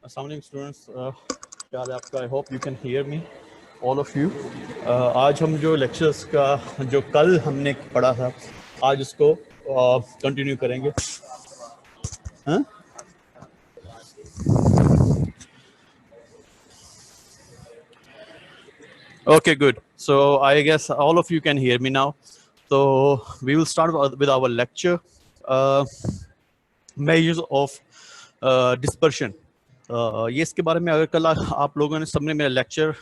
अस्सलाम वालेकुम स्टूडेंट्स, क्या हाल है आपका? I hope you can hear me all of you. आज हम जो लेक्चर्स का जो कल हमने पढ़ा था, आज उसको कंटिन्यू करेंगे। हाँ? Okay, good. So I guess all of you can hear me now. So we will start with our lecture. Measures of dispersion. ये इसके बारे में अगर कल आप लोगों ने सबने मेरा लेक्चर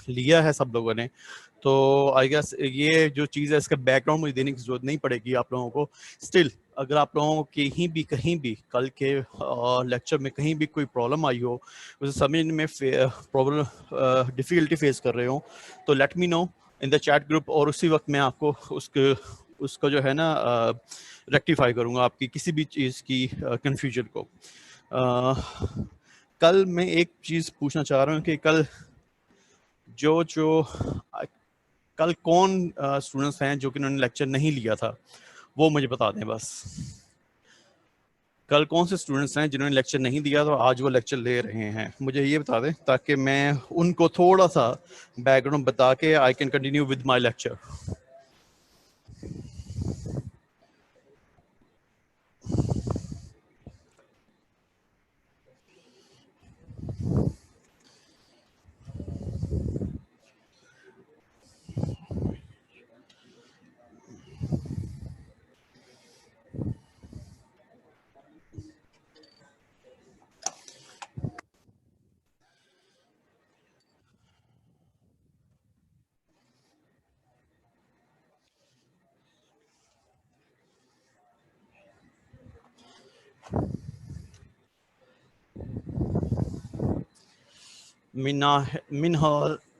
लिया है सब लोगों ने, तो आई गेस ये जो चीज़ है इसका बैकग्राउंड मुझे देने की जरूरत नहीं पड़ेगी आप लोगों को। स्टिल अगर आप लोगों को कहीं भी कल के लेक्चर में कहीं भी कोई प्रॉब्लम आई हो, उसे समझने में प्रॉब्लम डिफ़िकल्टी फेस कर रहे हो, तो let me know in the chat group, और उसी वक्त मैं आपको उसका जो है ना रेक्टिफाई करूँगा आपकी किसी भी चीज़ की कन्फ्यूजन को। कल मैं एक चीज़ पूछना चाह रहा हूँ कि कल कल कौन स्टूडेंट्स हैं जो कि उन्होंने लेक्चर नहीं लिया था, वो मुझे बता दें बस। कल कौन से स्टूडेंट्स हैं जिन्होंने लेक्चर नहीं दिया तो आज वो लेक्चर ले रहे हैं, मुझे ये बता दें ताकि मैं उनको थोड़ा सा बैकग्राउंड बता के I can continue with my lecture.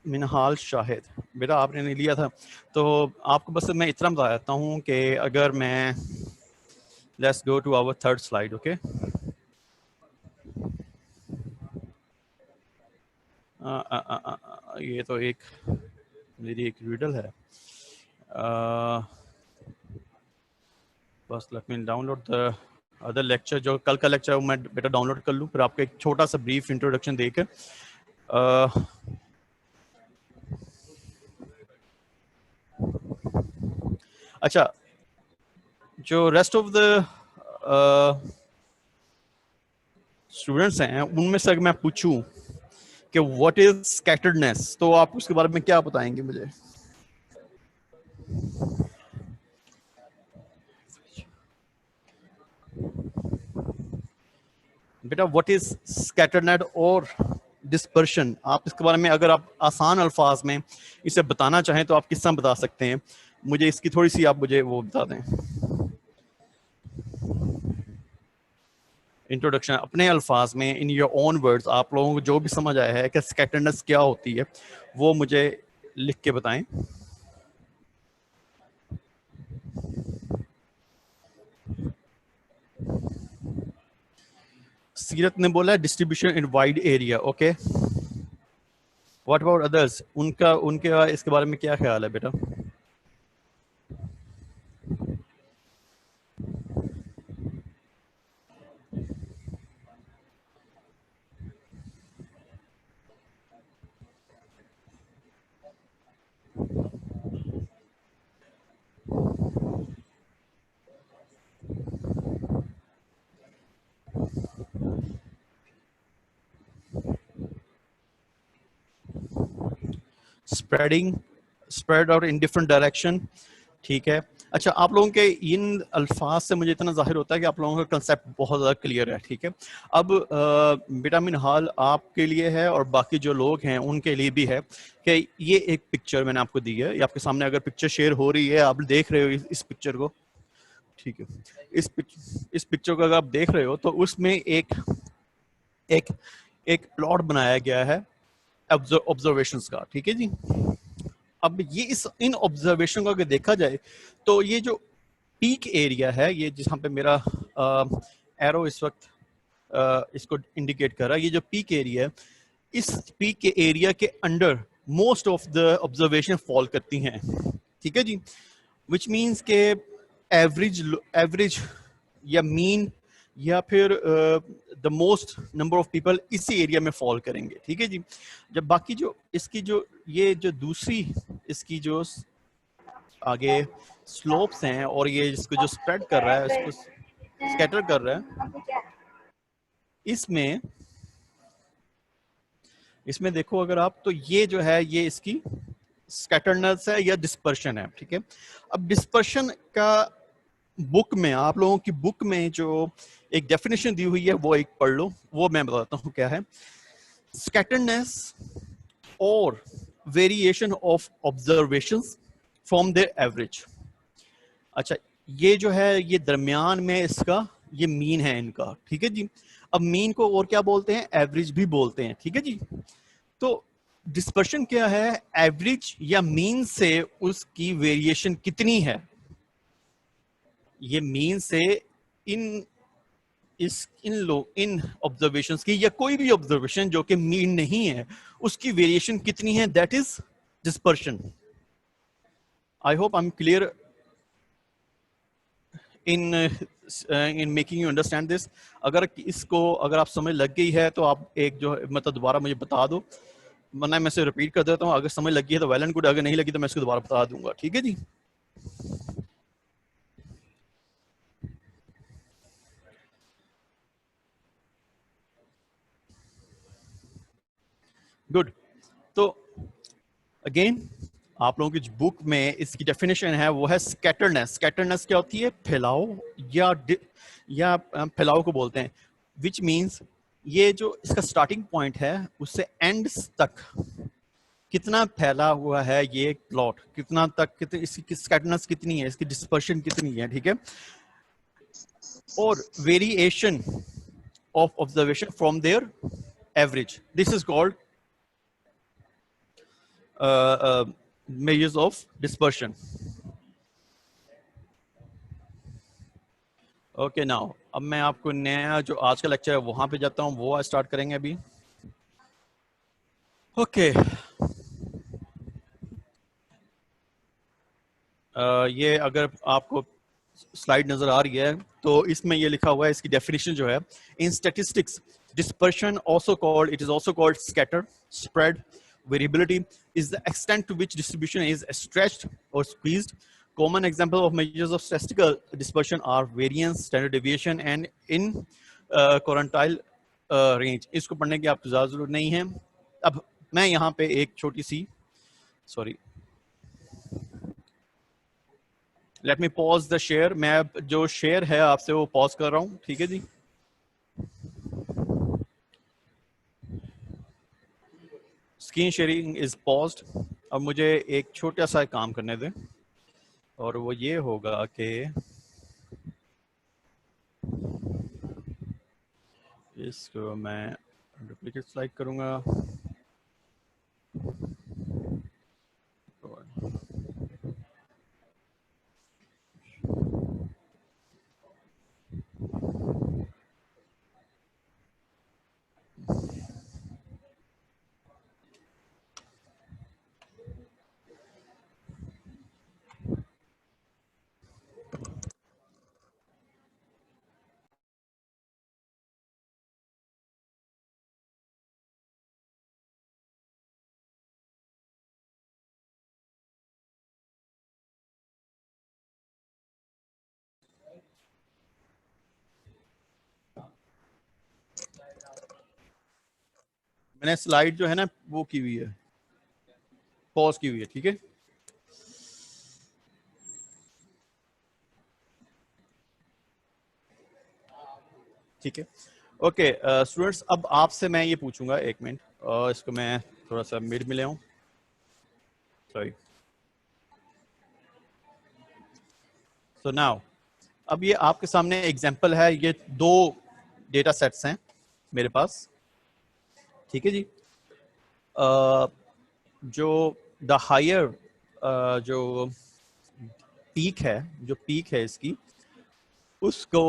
Minhal Shahid, बेटा आपने नहीं लिया था तो आपको बस मैं इतना बता देता हूँ कि अगर मैं let's go to our third slide. Okay, ये तो एक मेरी एक रिडल है। बस let me download the other lecture, जो कल का लेक्चर मैं बेटा डाउनलोड कर लूँ, फिर आपको एक छोटा सा ब्रीफ इंट्रोडक्शन देकर अच्छा, जो रेस्ट ऑफ द स्टूडेंट्स हैं उनमें से अगर मैं पूछूं कि व्हाट इज स्कैटर्डनेस, तो आप उसके बारे में क्या बताएंगे मुझे? बेटा व्हाट इज स्कैटर्डनेस और डिस्पर्शन, आप इसके बारे में अगर आप आसान अल्फाज में इसे बताना चाहें तो आप किस तरह बता सकते हैं? मुझे इसकी थोड़ी सी आप मुझे वो बता दें, इंट्रोडक्शन अपने अल्फाज में, इन योर ओन वर्ड्स, आप लोगों को जो भी समझ आया है कि स्कैटर्डनेस क्या होती है वो मुझे लिख के बताएं। सीरत ने बोला distribution in wide area. Okay, what about others, उनके इसके बारे में क्या ख्याल है बेटा? Spread out in different direction. ठीक है, अच्छा, आप लोगों के इन अल्फाज से मुझे इतना जाहिर होता है कि आप लोगों का कंसेप्ट बहुत ज़्यादा क्लियर है। ठीक है, अब बेटा मिनहाल आपके लिए है और बाकी जो लोग हैं उनके लिए भी है कि ये एक पिक्चर मैंने आपको दी है, ये आपके सामने अगर पिक्चर शेयर हो रही है, आप देख रहे हो इस पिक्चर को। ठीक है, इस पिक्चर को अगर आप देख रहे हो तो उसमें एक एक एक प्लॉट बनाया गया है ऑब्जर्वेशंस का। ठीक है जी, अब ये इन ऑब्जर्वेशन को अगर देखा जाए तो ये जो पीक एरिया है, ये जहाँ पे मेरा एरो इस वक्त इसको इंडिकेट कर रहा है, ये जो पीक एरिया है, इस पीक के एरिया के under most of the observation fall करती हैं। ठीक है जी, विच मीन्स के एवरेज या मीन या फिर the most number of people इसी एरिया में फॉल करेंगे, ठीक है जी। जब बाकी जो इसकी जो ये जो दूसरी इसकी जो आगे स्लोप्स हैं और ये इसको जो स्प्रेड कर रहा है, इसको स्कैटर कर रहा है, इसमें इसमें देखो अगर आप, तो ये जो है ये इसकी स्कैटरनेस है या डिस्पर्शन है, ठीक है। अब डिस्पर्शन का बुक में, आप लोगों की बुक में जो एक डेफिनेशन दी हुई है वो एक पढ़ लो, वो मैं बताता हूँ क्या है। स्कैटरनेस और variation of observations from there average. अच्छा, ये जो है ये दरमियान में इसका ये मीन है इनका, ठीक है जी। अब मीन को और क्या बोलते हैं, एवरेज भी बोलते हैं, ठीक है जी। तो डिस्पर्शन क्या है, एवरेज या मीन से उसकी वेरिएशन कितनी है, ये मीन से इन इन ऑब्जर्वेशंस की या कोई भी ऑब्जर्वेशन जो कि मीन नहीं है उसकी वेरिएशन कितनी है, that is dispersion. I hope I M clear in making you understand this. अगर इसको अगर आप समझ लग गई है तो आप एक जो मतलब दोबारा मुझे बता दो, वरना मैं इसे रिपीट कर देता हूँ। अगर समझ लगी है तो वेल एंड गुड, अगर नहीं लगी तो मैं इसको दोबारा बता दूंगा, ठीक है जी। गुड। तो अगेन आप लोगों की बुक में इसकी डेफिनेशन है वो है स्कैटरनेस। स्कैटरनेस क्या होती है, फैलाव या फैलाव को बोलते हैं, विच मीन्स ये जो इसका स्टार्टिंग पॉइंट है उससे एंड तक कितना फैला हुआ है ये प्लॉट, कितना तक इसकी स्कैटरनेस कितनी है, इसकी डिस्पर्शन कितनी है, ठीक है। और variation of observation from there average, this is called measures of dispersion. Okay now अब मैं आपको नया जो आज का लेक्चर है वहां पे जाता हूँ, वो स्टार्ट करेंगे अभी। ओके ये अगर आपको स्लाइड नजर आ रही है तो इसमें ये लिखा हुआ है, इसकी डेफिनेशन जो है, इन statistics dispersion also called, it is also called scatter, spread, variability is the extent to which distribution is stretched or squeezed. Common example of measures of statistical dispersion are variance, standard deviation and in quartile range. इसको पढ़ने की आपको ज़्यादा जरूरत नहीं है। अब मैं यहाँ पे एक छोटी सी, sorry, let me pause the share. मैं जो शेयर है आपसे वो पॉज कर रहा हूँ, ठीक है जी। Screen sharing is paused. अब मुझे एक छोटा सा काम करने दें और वो ये होगा कि इसको मैं डुप्लीकेट स्लाइड करूंगा। मैंने स्लाइड जो है ना वो की हुई है, पॉज की हुई है, ठीक है। ठीक है ओके स्टूडेंट्स, अब आपसे मैं ये पूछूंगा, एक मिनट इसको मैं थोड़ा सा मिड में ले आऊं, सॉरी। सो नाउ अब ये आपके सामने एग्जांपल है, ये दो डेटा सेट्स हैं मेरे पास, ठीक है जी। जो द हायर जो पीक है, जो पीक है इसकी, उसको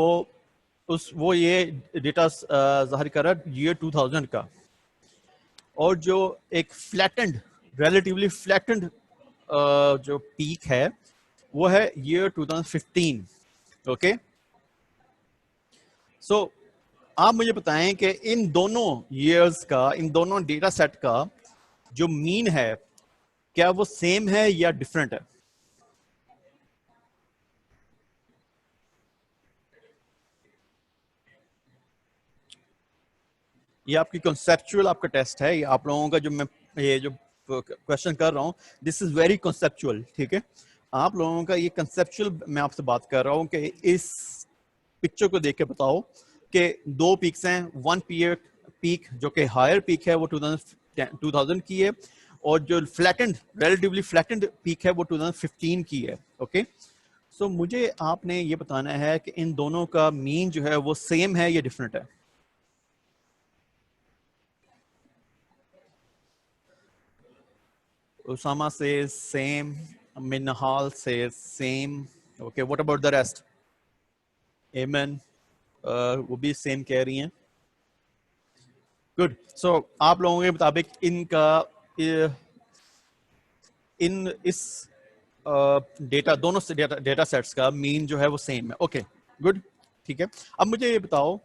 उस वो ये डेटा जाहिर कर रहा है ईयर 2000 का, और जो एक फ्लैटेंड, रिलेटिवली फ्लैटेंड जो पीक है वो है ईयर 2015। ओके सो आप मुझे बताएं कि इन दोनों ईयर्स का, इन दोनों डेटा सेट का जो मीन है, क्या वो सेम है या डिफरेंट है? ये आपकी कॉन्सेप्चुअल आपका टेस्ट है, ये आप लोगों का जो मैं ये जो क्वेश्चन कर रहा हूँ, दिस इज वेरी कॉन्सेप्चुअल, ठीक है? आप लोगों का ये कॉन्सेप्चुअल मैं आपसे बात कर रहा हूँ कि इस पिक्चर को देख के बताओ कि दो पीक्स हैं, वन पीक जो कि हायर पीक है वो 2000 की है, और जो फ्लैटेंड, रिलेटिवली फ्लैटेंड पीक है वो 2015 की है, ओके? सो मुझे आपने ये बताना है कि इन दोनों का मीन जो है वो सेम है या डिफरेंट है? Usama says same. Minhal says same. Okay, what about the rest? Amen. वो भी सेम कह रही हैं. गुड. सो आप लोगों के मुताबिक इनका इन इस डेटा, दोनों से डेटा सेट्स का मीन जो है वो सेम है. ओके, गुड, ठीक है. अब मुझे ये बताओ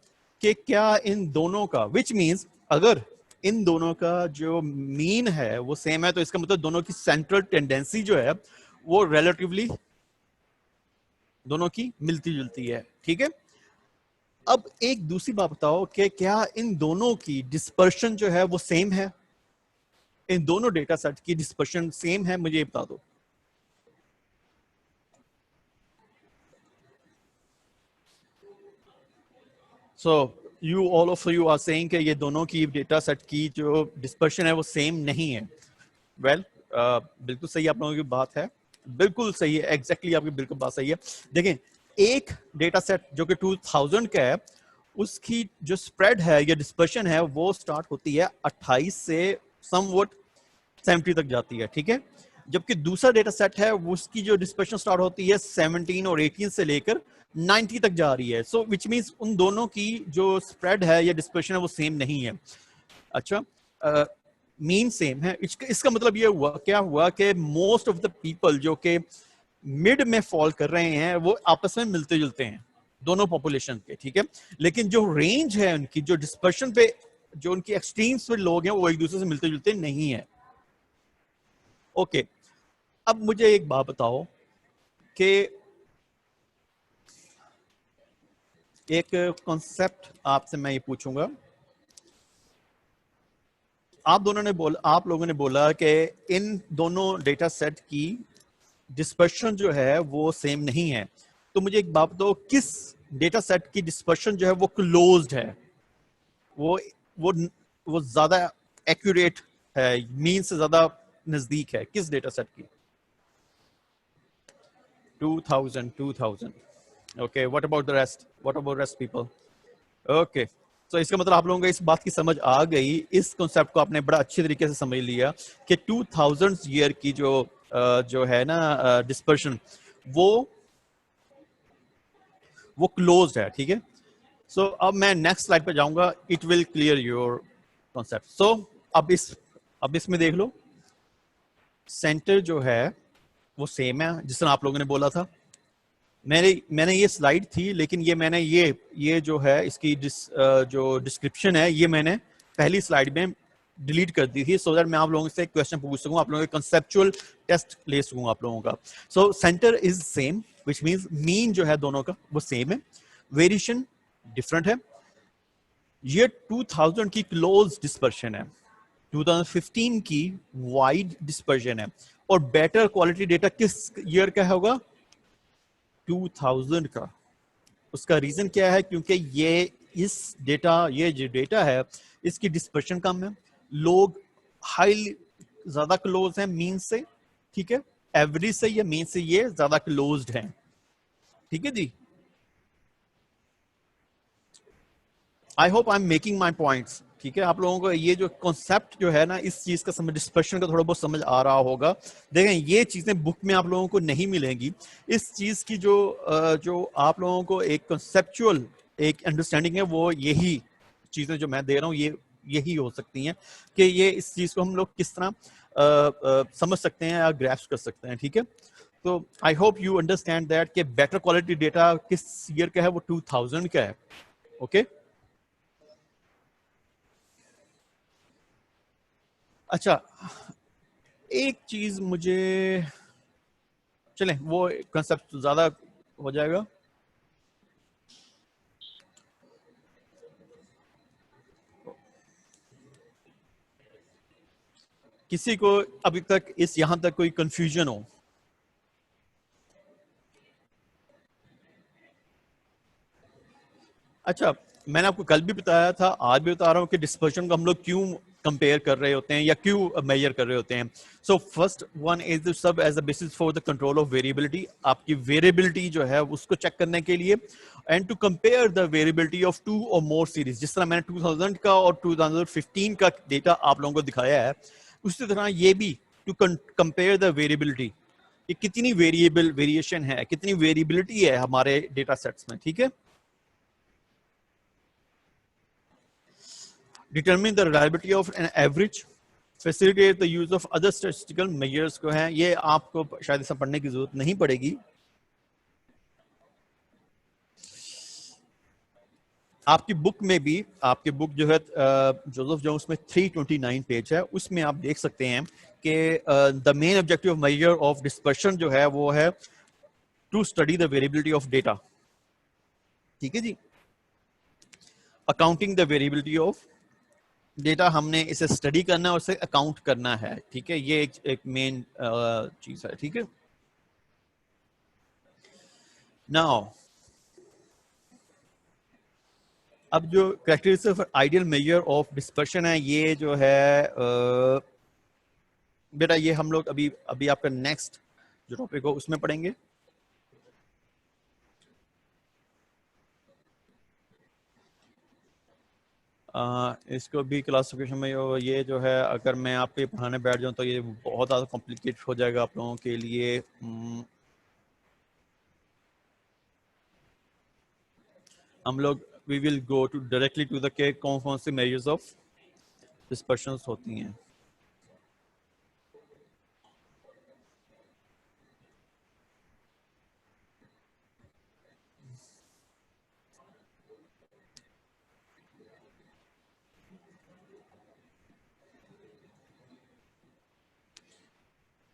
कि क्या इन दोनों का, विच मीन्स अगर इन दोनों का जो मीन है वो सेम है, तो इसका मतलब दोनों की सेंट्रल टेंडेंसी जो है वो रिलेटिवली दोनों की मिलती जुलती है, ठीक है. अब एक दूसरी बात बताओ कि क्या इन दोनों की डिस्पर्शन जो है वो सेम है? इन दोनों डेटा सेट की डिस्पर्शन सेम है? मुझे ये बता दो. So you all of you are saying कि ये दोनों की डेटा सेट की जो डिस्पर्शन है वो सेम नहीं है. वेल, बिल्कुल सही आप लोगों की बात है, बिल्कुल सही है, एग्जैक्टली आपकी बिल्कुल बात सही है. देखें, एक डेटा सेट जो कि 2000 का है, उसकी जो स्प्रेड है या डिस्पर्शन है वो स्टार्ट होती है 28 से समवट 70 तक जाती है, ठीक है. जबकि दूसरा डेटा सेट है उसकी जो डिस्पर्शन स्टार्ट होती है 17 और 18 से लेकर 90 तक जा रही है. सो विच मींस उन दोनों की जो स्प्रेड है या डिस्पर्शन है वो सेम नहीं है. अच्छा, मीन सेम है. इसका मतलब ये हुआ, क्या हुआ कि मोस्ट ऑफ द पीपल जो कि मिड में फॉल कर रहे हैं वो आपस में मिलते जुलते हैं, दोनों पॉपुलेशन के, ठीक है. लेकिन जो रेंज है उनकी, जो डिस्पर्शन पे, जो उनकी एक्सट्रीम्स पे लोग हैं वो एक दूसरे से मिलते जुलते नहीं है. ओके, अब मुझे एक बात बताओ कि एक कॉन्सेप्ट आपसे मैं ये पूछूंगा. आप लोगों ने बोला कि इन दोनों डेटा सेट की डिस्पर्शन जो है वो सेम नहीं है. तो मुझे एक बात बताओ, किस डेटा सेट की डिस्पर्शन जो है वो क्लोज्ड है, वो वो वो ज्यादा एक्यूरेट है, मीन से ज्यादा नजदीक है, किस डेटा सेट की? 2000. Okay, what about the rest? What about rest people? Okay, तो इसका मतलब आप लोगों को इस बात की समझ आ गई, इस कॉन्सेप्ट को आपने बड़ा अच्छे तरीके से समझ लिया कि 2000 ईयर की जो है ना डिस्पर्शन, वो क्लोज्ड है, ठीक है. सो अब मैं नेक्स्ट स्लाइड पे जाऊंगा, it will clear your concept. So अब इसमें देख लो, सेंटर जो है वो सेम है जिस तरह आप लोगों ने बोला था. मैंने ये स्लाइड थी, लेकिन मैंने ये जो है इसकी जो डिस्क्रिप्शन है ये मैंने पहली स्लाइड में डिलीट कर दी थी, सो दैट मैं आप लोगों से क्वेश्चन पूछ सकूं, आप लोगों के कंसेप्चुअल टेस्ट ले सकूं आप लोगों का. So centre is same, which means mean जो है दोनों का वो सेम है, वेरिएशन डिफरेंट है. ये 2000 की क्लोज डिस्पर्शन है, 2015 की वाइड डिस्पर्शन है. और बेटर क्वालिटी डेटा किस ईयर का होगा? 2000 का. उसका रीजन क्या है? क्योंकि ये जो डेटा है इसकी डिस्पर्शन कम है, लोग हाईली ज्यादा क्लोज हैं मीन से, ठीक है. एवरेज से या मीन से ये ज्यादा क्लोज्ड हैं, ठीक है जी. I hope I am making my points, ठीक है. आप लोगों को ये जो कॉन्सेप्ट जो है ना, इस चीज का समझ, डिस्पर्शन का थोड़ा बहुत समझ आ रहा होगा. देखें, ये चीजें बुक में आप लोगों को नहीं मिलेंगी. इस चीज की जो आप लोगों को एक कॉन्सेप्चुअल एक अंडरस्टैंडिंग है, वो यही चीजें जो मैं दे रहा हूँ ये यही हो सकती हैं कि ये इस चीज को हम लोग किस तरह समझ सकते हैं या ग्रैस्प कर सकते हैं, ठीक है. तो I hope you understand that कि बेटर क्वालिटी डेटा किस ईयर का है, वो 2000 का है. ओके अच्छा, एक चीज मुझे, चलें वो कंसेप्ट ज्यादा हो जाएगा। किसी को अभी तक इस यहां तक कोई कंफ्यूजन हो? अच्छा, मैंने आपको कल भी बताया था, आज भी बता रहा हूं कि डिस्पर्शन को हम लोग क्यों कंपेयर कर रहे होते हैं या क्यों मेजर कर रहे होते हैं। So first one is serve as a basis for the control of variability, आपकी वेरिएबिलिटी जो है उसको चेक करने के लिए, and to compare the variability of two और मोर सीरीज। जिस तरह मैंने 2000 का और 2015 का डेटा आप लोगों को दिखाया है, उसी तरह ये भी टू कंपेयर द वेरिएबिलिटी कि कितनी वेरिएबल वेरिएशन है, कितनी वेरिएबिलिटी है हमारे डेटा सेट्स में। ठीक है, determine the reliability of an average, facilitate the use of other statistical measures को है, ये आपको शायद इसे पढ़ने की जरूरत नहीं पड़ेगी। आपकी बुक में भी, आपकी बुक जो है जोसेफ जोन्स में 329 पेज है, उसमें आप देख सकते हैं कि the main objective measure of dispersion जो है वो है to study the variability of data. ठीक है जी, accounting the variability of data, हमने इसे स्टडी करना है और इसे अकाउंट करना है। ठीक है, ये एक मेन चीज है। ठीक है, नाउ अब जो characteristic of ideal major of dispersion है, ये जो है बेटा ये हम लोग अभी अभी आपका नेक्स्ट जो टॉपिक हो उसमें पढ़ेंगे। इसको भी क्लासिफिकेशन में ये जो है, अगर मैं आपको पढ़ाने बैठ जाऊं तो ये बहुत ज़्यादा कॉम्प्लिकेट हो जाएगा आप लोगों के लिए। हम लोग we will go to directly to the के कौन कौन से मेजर्स ऑफ डिस्पर्शंस होती हैं।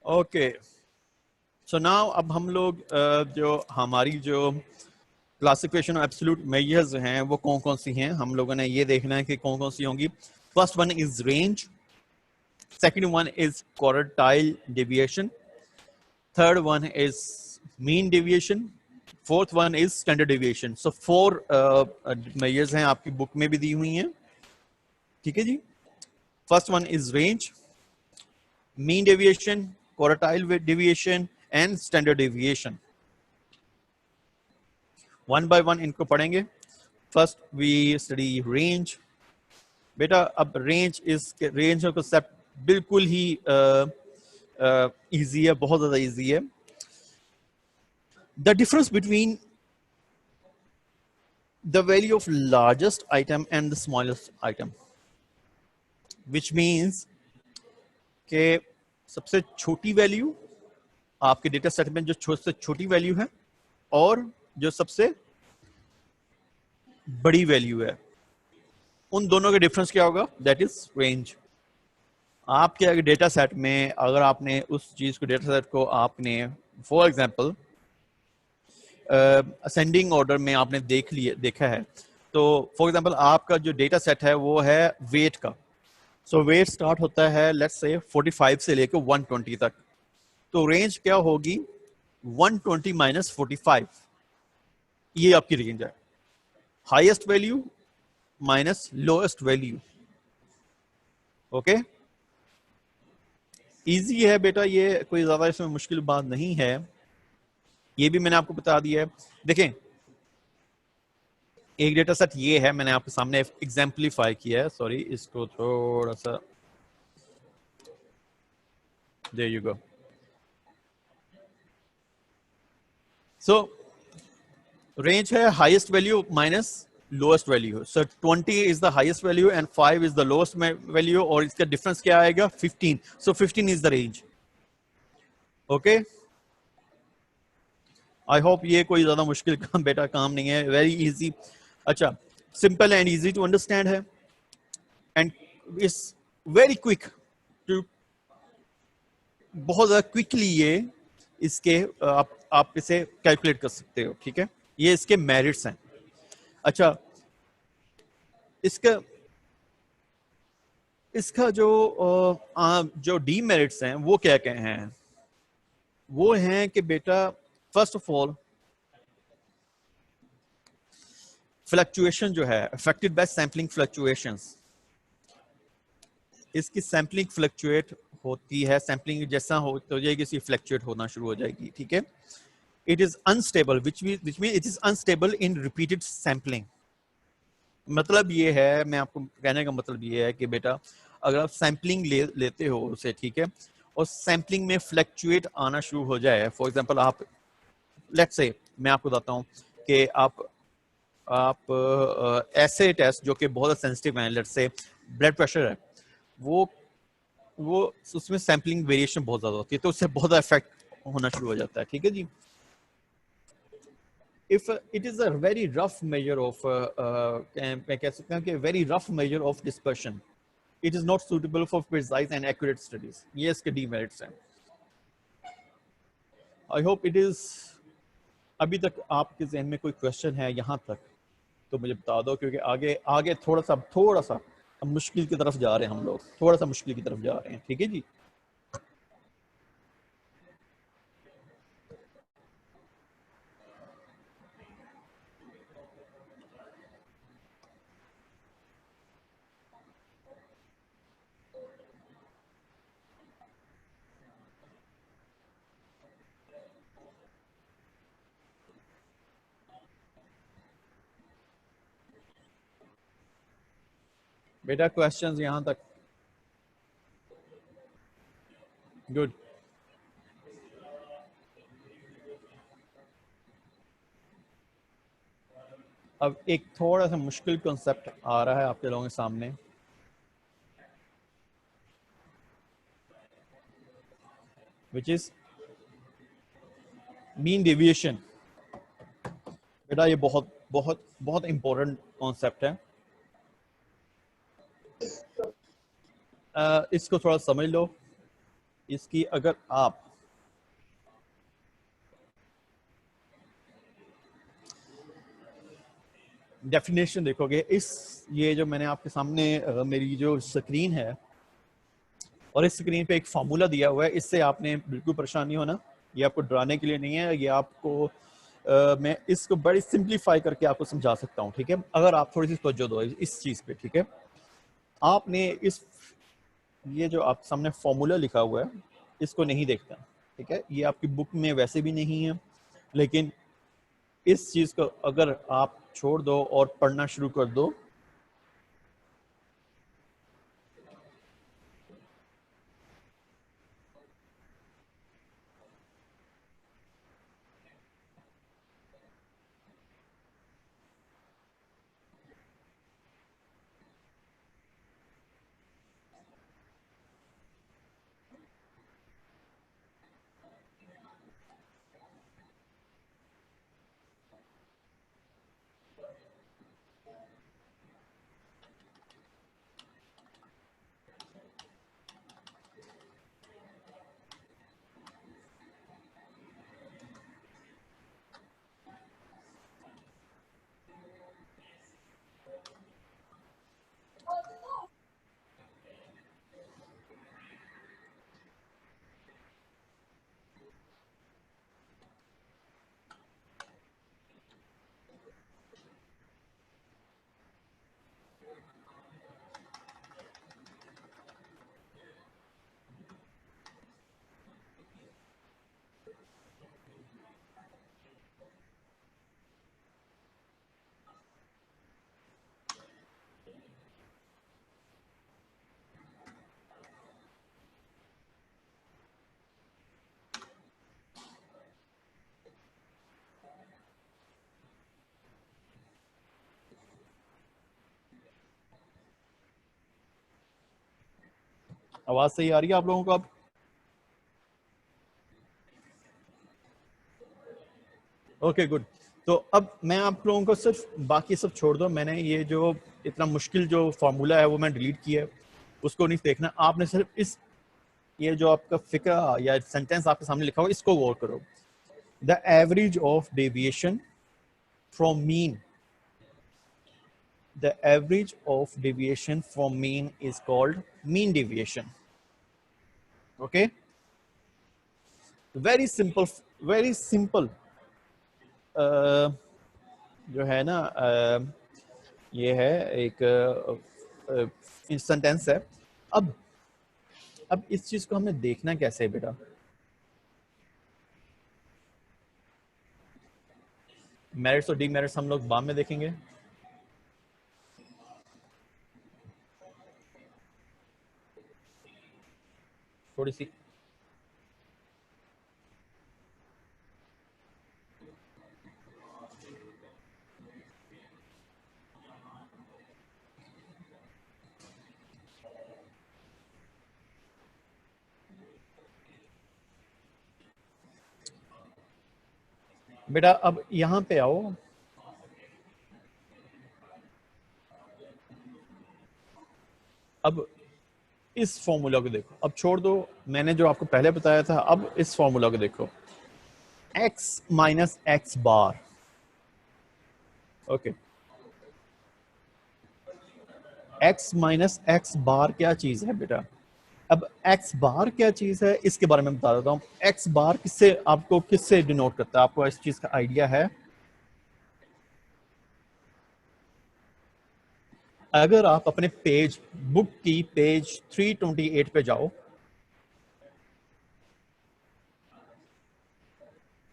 ओके, सो नाउ अब हम लोग जो हमारी जो क्लासिफिकेशन ऑफ एब्सोल्यूट मेजर्स हैं वो कौन कौन सी हैं, हम लोगों ने ये देखना है कि कौन कौन सी होंगी। First one is range, second one is quartile deviation, third one is mean deviation, fourth one is standard deviation. So 4 measures हैं, आपकी बुक में भी दी हुई हैं। ठीक है जी, first one is range, mean deviation, quartile deviation and standard deviation. One by one इनको पढ़ेंगे। First we study range. बेटा अब रेंज का कंसेप्ट बिल्कुल ही इजी है, बहुत ज्यादा इजी है। The difference between the value of largest item and the smallest item, which means के सबसे छोटी वैल्यू आपके डेटा सेट में जो सबसे छोटी वैल्यू है और जो सबसे बड़ी वैल्यू है, उन दोनों का डिफरेंस क्या होगा? That is range. आपके डेटा सेट में अगर आपने उस चीज को, डेटा सेट को आपने फॉर एग्जांपल असेंडिंग ऑर्डर में आपने देखा है, तो फॉर एग्जांपल आपका जो डेटा सेट है वो है वेट का। सो वेट स्टार्ट होता है लेट्स से 45 से लेकर 120 तक, तो रेंज क्या होगी? 120 माइनस 45, ये आपकी रेंज है। Highest value minus lowest value. Okay, easy है बेटा, ये कोई ज्यादा इसमें मुश्किल बात नहीं है, ये भी मैंने आपको बता दिया है। देखें, एक डेटा सेट ये है, मैंने आपके सामने एग्जाम्पलीफाई किया है, सॉरी इसको थोड़ा सा, there you go. So range है highest value minus lowest value. So 20 is the highest value and 5 is the lowest value, और इसका डिफरेंस क्या आएगा? 15। So 15 is the range. Okay, I hope ये कोई ज्यादा मुश्किल काम बेटा काम नहीं है, वेरी इजी। अच्छा, simple and easy to understand है and it's very quick to, बहुत ज्यादा क्विकली ये इसके आप इसे कैलकुलेट कर सकते हो, ठीक है। ये इसके मेरिट्स हैं। अच्छा, इसका इसका जो डीमेरिट्स हैं वो क्या क्या हैं? वो हैं कि बेटा फर्स्ट ऑफ ऑल फ्लक्चुएशन जो है अफेक्टेड बाय सैम्पलिंग फ्लक्चुएशंस। इसकी सैम्पलिंग फ्लक्चुएट होती है, सैम्पलिंग जैसा हो जाएगी इसी फ्लक्चुएट होना शुरू हो जाएगी, ठीक है। It is unstable which mean it is unstable in repeated sampling. मतलब ये है, मैं आपको कहने का मतलब ये है कि बेटा अगर आप सैम्पलिंग लेते हो उसे, ठीक है, और सैम्पलिंग में फ्लक्चुएट आना शुरू हो जाए, फॉर एग्जांपल आप लेट्स से मैं आपको बताता हूँ कि आप ऐसे टेस्ट जो कि बहुत सेंसिटिव हैं, लेट्स से ब्लड प्रेशर है, वो उसमें सैम्पलिंग वेरिएशन बहुत ज्यादा होती है, तो उससे बहुत इफेक्ट होना शुरू हो जाता है, ठीक है जी। If it is a very rough measure of मैं कह सकता हूँ कि very rough measure of dispersion, it is not suitable for precise and accurate studies. ये इसके demerits हैं। I hope it is, अभी तक आपके जहन में कोई क्वेश्चन है यहाँ तक तो मुझे बता दो, क्योंकि आगे आगे थोड़ा सा मुश्किल की तरफ जा रहे हैं हम लोग, थोड़ा सा मुश्किल की तरफ जा रहे हैं, ठीक है जी। बेटा क्वेश्चंस यहाँ तक? गुड। अब एक थोड़ा सा मुश्किल कॉन्सेप्ट आ रहा है आपके लोगों के सामने, विच इज मीन डेविएशन। बेटा ये बहुत बहुत बहुत इंपॉर्टेंट कॉन्सेप्ट है। इसको थोड़ा समझ लो। इसकी अगर आप डेफिनेशन देखोगे, ये जो मैंने आपके सामने मेरी जो स्क्रीन है और इस स्क्रीन पे एक फार्मूला दिया हुआ है, इससे आपने बिल्कुल परेशान नहीं होना। ये आपको डराने के लिए नहीं है, ये आपको मैं इसको बड़ी सिंप्लीफाई करके आपको समझा सकता हूँ, ठीक है, अगर आप थोड़ी सी तवज्जो दो इस चीज पे, ठीक है। आपने ये जो आप सामने फॉर्मूला लिखा हुआ है इसको नहीं देखता, ठीक है, ये आपकी बुक में वैसे भी नहीं है, लेकिन इस चीज को अगर आप छोड़ दो और पढ़ना शुरू कर दो, आवाज सही आ रही है आप लोगों को अब? Okay good. तो अब मैं आप लोगों को सिर्फ बाकी सब छोड़ दो, मैंने ये जो इतना मुश्किल जो फॉर्मूला है वो मैं डिलीट किया है, उसको नहीं देखना। आपने सिर्फ इस ये जो आपका फिक्रा या सेंटेंस आपके सामने लिखा हो इसको गौर करो। The average of deviation from mean, the average of deviation from mean is called mean deviation. Okay, very simple, very simple जो है ना ये है एक सेंटेंस है। अब इस चीज को हमें देखना कैसे है बेटा? मेरिट्स और डीमेरिट्स हम लोग बाद में देखेंगे। थोड़ी सी बेटा, अब यहां पे आओ। अब इस फॉर्मूला को देखो, अब छोड़ दो मैंने जो आपको पहले बताया था, अब इस फॉर्मूला को देखो, x माइनस एक्स बार। ओके, x माइनस एक्स बार क्या चीज है बेटा? अब x बार क्या चीज है इसके बारे में बता देता हूँ। x बार किससे, आपको किससे डिनोट करता है? आपको इस चीज का आइडिया है? अगर आप अपने पेज, बुक की पेज 328 पे जाओ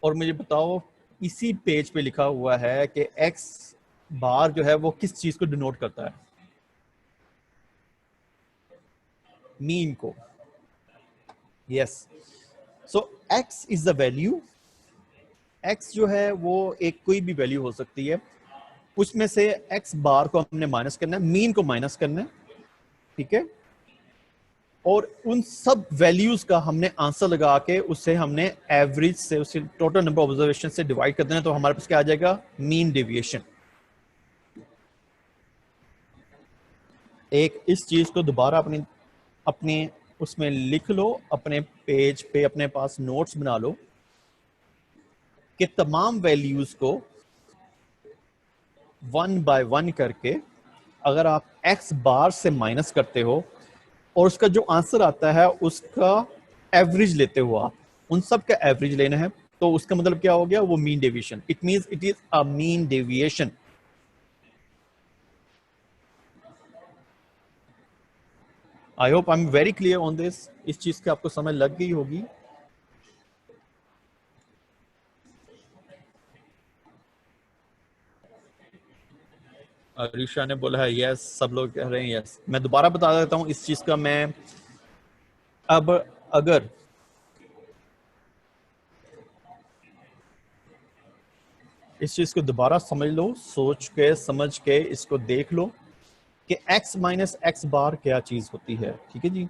और मुझे बताओ इसी पेज पे लिखा हुआ है कि x बार जो है वो किस चीज को डिनोट करता है? मीन को। Yes, so x is the value. x जो है वो एक कोई भी वैल्यू हो सकती है, उसमें से x बार को हमने माइनस करना है, मीन को माइनस करना है, ठीक है? और उन सब वैल्यूज का हमने आंसर लगा के उससे हमने एवरेज से, उससे टोटल नंबर ऑब्जर्वेशन से डिवाइड कर देना, तो हमारे पास क्या आ जाएगा? Mean deviation. एक इस चीज को दोबारा अपने अपने उसमें लिख लो, अपने पेज पे अपने पास नोट्स बना लो कि तमाम वैल्यूज को 1 बाय 1 करके अगर आप x बार से माइनस करते हो और उसका जो आंसर आता है उसका एवरेज लेते हो, आप उन सब का एवरेज लेना है, तो उसका मतलब क्या हो गया? वो mean deviation. It means it is a mean deviation. I hope I am very clear on this. इस चीज की आपको समझ लग गई होगी। अरीशा ने बोला है यस, सब लोग कह रहे हैं यस। मैं दोबारा बता देता हूं इस चीज का। मैं अब अगर इस चीज को दोबारा समझ लो, सोच के समझ के इसको देख लो कि x माइनस एक्स बार क्या चीज होती है, ठीक है जी?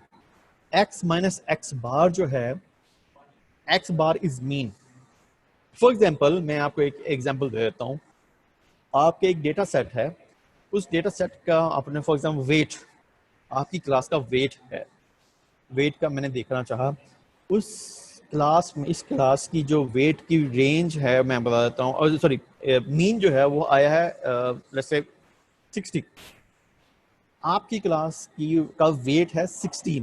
x माइनस एक्स बार जो है, x bar is mean. For example मैं आपको एक एग्जाम्पल दे देता हूँ। आपके एक डेटा सेट है, उस डेटा सेट का आपने फॉर एग्जाम्पल वेट, आपकी क्लास का वेट है, वेट का मैंने देखना चाहा, उस क्लास में, इस क्लास की जो वेट की रेंज है मैं बता देता हूँ, और सॉरी मीन जो है वो आया है लेट्स से 60। आपकी क्लास की का वेट है 60,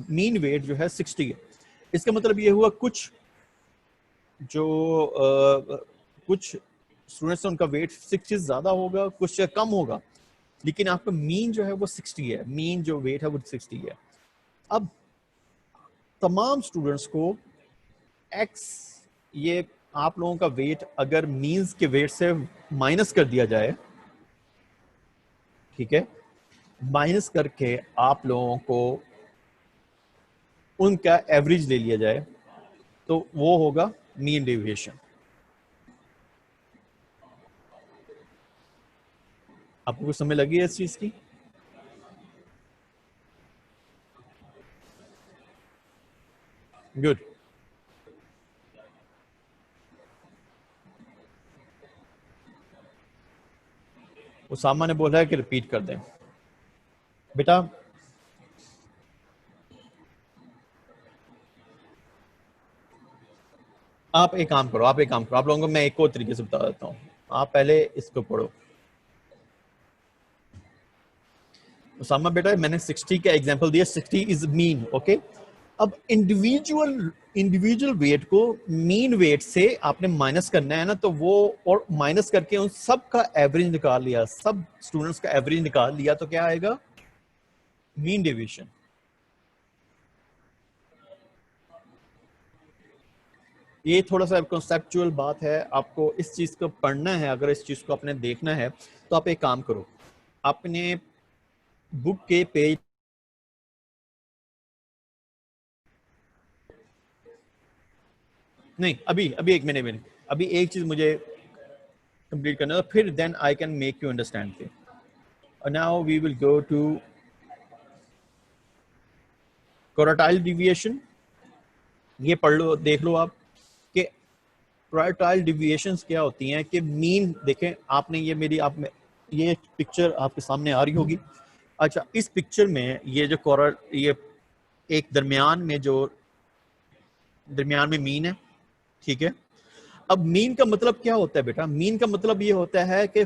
मीन वेट जो है 60 है। इसका मतलब ये हुआ कुछ जो कुछ स्टूडेंट्स उनका वेट 60 ज्यादा होगा, कुछ कम होगा, लेकिन आपका मीन जो है वो 60 है, मीन जो वेट है वो 60 है। अब तमाम स्टूडेंट्स को एक्स, ये आप लोगों का वेट अगर मीन्स के वेट से माइनस कर दिया जाए, ठीक है, माइनस करके आप लोगों को उनका एवरेज ले लिया जाए, तो वो होगा मीन डेविएशन। आपको कुछ समझ लगी है इस चीज की? गुड। उसामा ने बोला है कि रिपीट कर दें। बेटा आप एक काम करो, आप लोगों को मैं एक और तरीके से बता देता हूँ। आप पहले इसको पढ़ो। उसामा बेटा मैंने 60 का एग्जांपल दिया, 60 इज मीन, ओके। अब इंडिविजुअल वेट को मीन वेट से आपने माइनस करना है ना, तो वो और माइनस करके उन सब का एवरेज निकाल लिया, सब स्टूडेंट्स का एवरेज निकाल लिया, तो क्या आएगा? Mean deviation. ये थोड़ा सा कॉन्सेप्चुअल बात है, आपको इस चीज को पढ़ना है। अगर इस चीज को आपने देखना है तो आप एक काम करो, अपने बुक के पेज नहीं, अभी अभी एक मिनट, अभी एक चीज मुझे कंप्लीट करना है, फिर then I can make you understand thing. Now we will go to quartile deviation. ये पढ़ लो, देख लो आप कि क्वार्टाइल डिविएशंस क्या होती हैं। कि मीन देखें आपने, ये मेरी आप में ये पिक्चर आपके सामने आ रही होगी। अच्छा, इस पिक्चर में ये जो ये एक दरमियान में मीन है, ठीक है। अब मीन का मतलब क्या होता है बेटा? मीन का मतलब ये होता है कि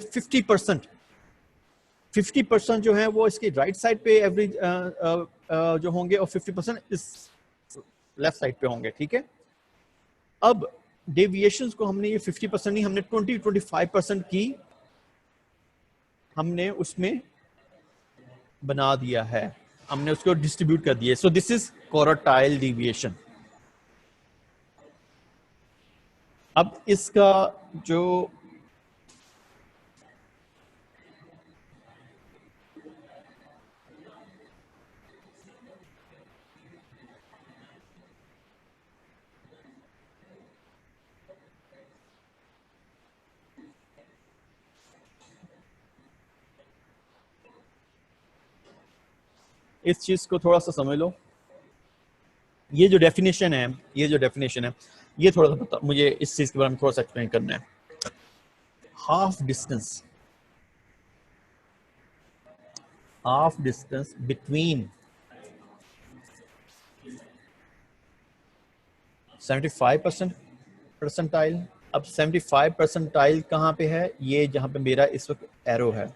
50% जो है वो इसकी राइट साइड पे एवरेज जो होंगे, और 50% इस लेफ्ट साइड पे होंगे, ठीक है। अब डेविएशंस को हमने ये 50% नहीं, हमने 20-25% की हमने उसमें बना दिया है, हमने उसको डिस्ट्रीब्यूट कर दिया। So this is quartile deviation. अब इसका जो इस चीज को थोड़ा सा समझ लो। ये जो डेफिनेशन है, ये थोड़ा सा पता मुझे, इस चीज के बारे में थोड़ा सा एक्सप्लेन करना है। Half distance between 75% percentile. अब 75 परसेंटाइल कहाँ पे है? ये जहां पे मेरा इस वक्त एरो है,